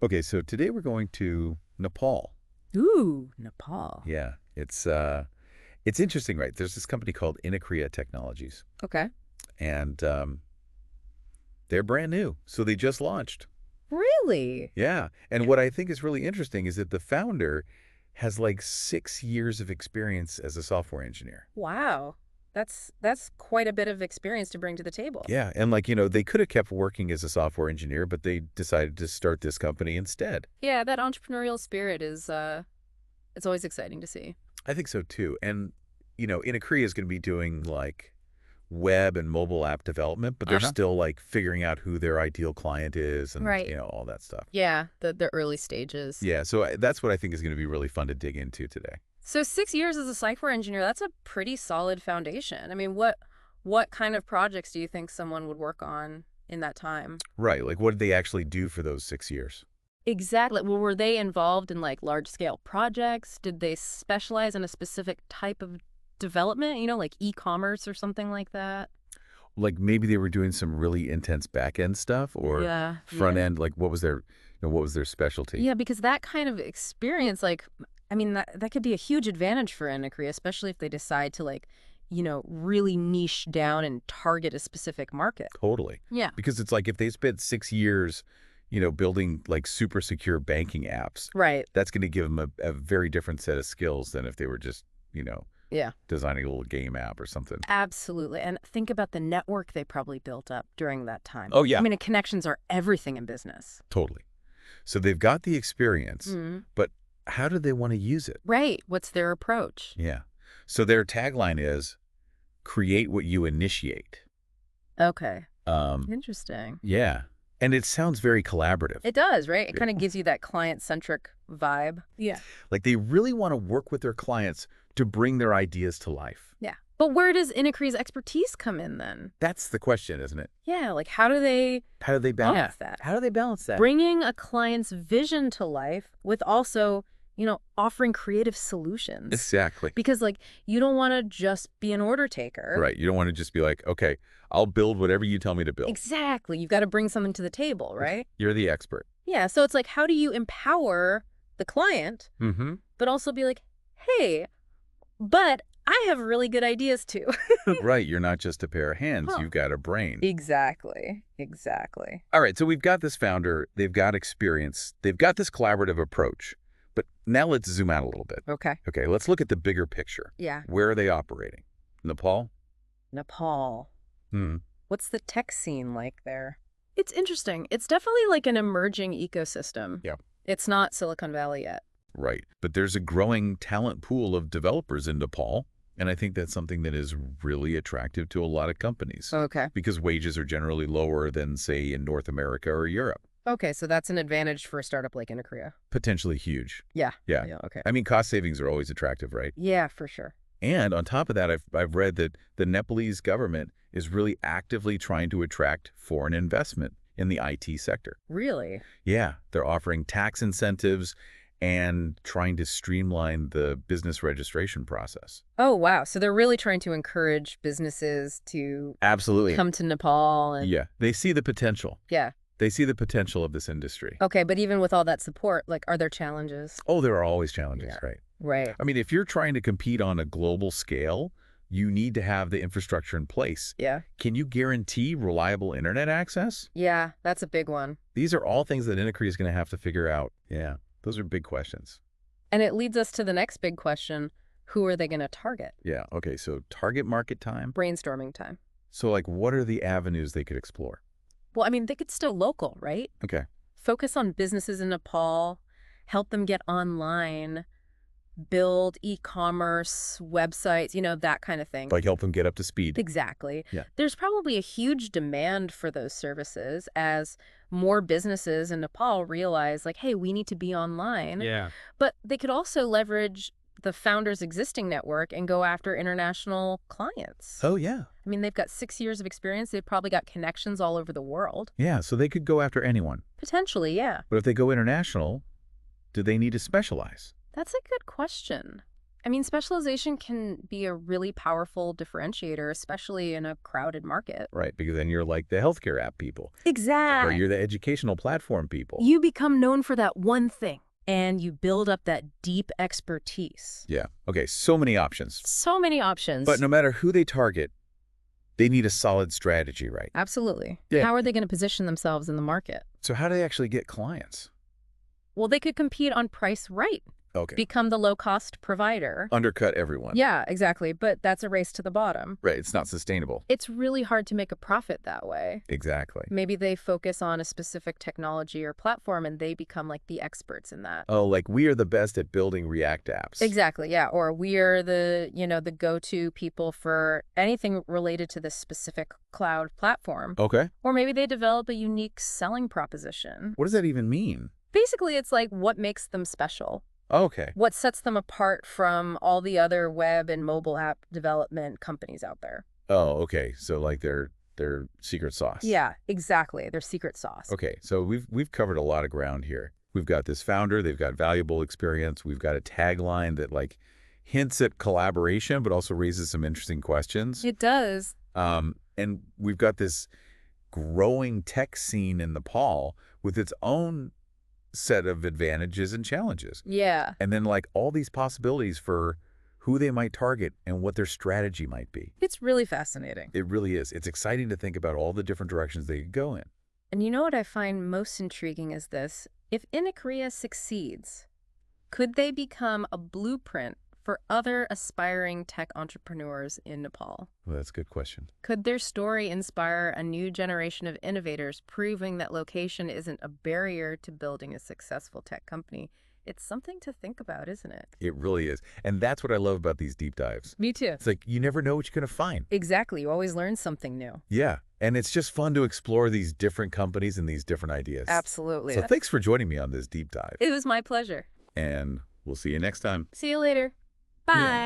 Okay, so today we're going to Nepal. Ooh, Nepal. Yeah, it's interesting, right? There's this company called Inicrea Technologies, Okay. and they're brand new, so they just launched. Really? Yeah, and what I think is really interesting is that the founder has like 6 years of experience as a software engineer. Wow. That's quite a bit of experience to bring to the table. Yeah, and they could have kept working as a software engineer, but they decided to start this company instead. Yeah, that entrepreneurial spirit is it's always exciting to see. I think so too. And Inicrea is going to be doing like web and mobile app development, but they're Uh-huh. still like figuring out who their ideal client is and, Right. all that stuff. Yeah, the early stages. Yeah, so that's what I think is going to be really fun to dig into today. So 6 years as a software engineer, that's a pretty solid foundation. I mean, what kind of projects do you think someone would work on in that time? Right, like what did they actually do for those 6 years? Exactly. Well, were they involved in like large scale projects? Did they specialize in a specific type of development, like e-commerce or something like that? Like maybe they were doing some really intense back end stuff or Yeah, front yeah. end, like what was their specialty? Yeah, because that kind of experience, like, I mean, that could be a huge advantage for Inicrea, especially if they decide to like, really niche down and target a specific market. Totally. Yeah. Because it's like if they spent 6 years, building like super secure banking apps, Right. that's going to give them a very different set of skills than if they were just, Yeah. designing a little game app or something. Absolutely. And think about the network they probably built up during that time. Oh, I yeah, mean, connections are everything in business. totally. So they've got the experience, Mm. but how do they want to use it? Right. What's their approach? Yeah. So their tagline is create what you initiate. Okay. Um, Interesting. yeah. And it sounds very collaborative. It does, right? It Yeah. kind of gives you that client-centric vibe. Yeah. Like they really want to work with their clients to bring their ideas to life. Yeah. But where does Inicrea's expertise come in then? That's the question, isn't it? Yeah, like how do they How do they balance balance that? How do they balance that? Bringing a client's vision to life with also, offering creative solutions. Exactly. Because like you don't want to just be an order taker. Right. You don't want to just be like, okay, I'll build whatever you tell me to build. Exactly. You've got to bring something to the table, right? You're the expert. Yeah, so it's like how do you empower the client Mm-hmm. but also be like, "Hey, but I have really good ideas too." Right. You're not just a pair of hands. Huh. You've got a brain. Exactly. Exactly. All right. So we've got this founder. They've got experience. They've got this collaborative approach. But now let's zoom out a little bit. Okay. Okay. Let's look at the bigger picture. Yeah. Where are they operating? Nepal? Nepal. Hmm. What's the tech scene like there? It's interesting. It's definitely like an emerging ecosystem. Yeah. It's not Silicon Valley yet. Right. But there's a growing talent pool of developers in Nepal. And I think that's something that is really attractive to a lot of companies Okay. because wages are generally lower than, say, in North America or Europe. Okay, so that's an advantage for a startup like Inicrea. Potentially huge. Yeah. Yeah. Yeah, okay. I mean, cost savings are always attractive, right? Yeah, for sure. And on top of that, I've read that the Nepalese government is really actively trying to attract foreign investment in the IT sector. Really? Yeah, they're offering tax incentives and trying to streamline the business registration process. Oh, wow. So they're really trying to encourage businesses to Absolutely. come to Nepal and Yeah, they see the potential. yeah. They see the potential of this industry. Okay, but even with all that support, like are there challenges? Oh, there are always challenges, Yeah. right? Right. I mean, if you're trying to compete on a global scale, you need to have the infrastructure in place. Yeah. Can you guarantee reliable internet access? Yeah, that's a big one. These are all things that Inicrea is going to have to figure out. Yeah, those are big questions. And it leads us to the next big question. Who are they going to target? Yeah, okay, so target market time. Brainstorming time. So, like, what are the avenues they could explore? Well, I mean, they could still local, right? Okay. Focus on businesses in Nepal, help them get online, build e-commerce websites, that kind of thing. Like, help them get up to speed. Exactly. Yeah. There's probably a huge demand for those services as more businesses in Nepal realize, like, hey, we need to be online. Yeah. But they could also leverage the founder's existing network and go after international clients. Oh, yeah. I mean, they've got 6 years of experience. They've probably got connections all over the world. Yeah, so they could go after anyone. Potentially, yeah. But if they go international, do they need to specialize? That's a good question. I mean, specialization can be a really powerful differentiator, especially in a crowded market. Right, because then you're like the healthcare app people, or Exactly. you're the educational platform people. You become known for that one thing, and you build up that deep expertise. Yeah. Okay, so many options. So many But options. no matter who they target, they need a solid strategy, right? Absolutely. Yeah. How are they going to position themselves in the market? So how do they actually get clients? Well, they could compete on price right. Okay. Become the low-cost provider. Undercut everyone. Yeah, exactly. But that's a race to the bottom. Right, it's not sustainable. It's really hard to make a profit that way. Exactly. Maybe they focus on a specific technology or platform and they become like the experts in that. Oh, like we are the best at building React apps. Exactly, yeah. Or we're the go-to people for anything related to this specific cloud platform. Okay. Or maybe they develop a unique selling proposition. What does that even mean? Basically, it's like what makes them special. Okay. What sets them apart from all the other web and mobile app development companies out there. Oh, okay. So like their secret sauce. Yeah, exactly. Their secret sauce. Okay, so we've covered a lot of ground here. We've got this founder, they've got valuable experience, we've got a tagline that like hints at collaboration but also raises some interesting questions. It does. And we've got this growing tech scene in Nepal with its own set of advantages and challenges. Yeah. And then like all these possibilities for who they might target and what their strategy might be. It's really fascinating. It really is. It's exciting to think about all the different directions they could go in. And you know what I find most intriguing is this. If Inicrea succeeds, could they become a blueprint for other aspiring tech entrepreneurs in Nepal? Well, that's a good question. Could their story inspire a new generation of innovators, proving that location isn't a barrier to building a successful tech company? It's something to think about, isn't it? It really is. And that's what I love about these deep dives. Me too. It's like you never know what you're going to find. Exactly. You always learn something new. Yeah. And it's just fun to explore these different companies and these different ideas. Absolutely. So thanks for joining me on this deep dive. It was my pleasure. And we'll see you next time. See you later. Yeah. Bye.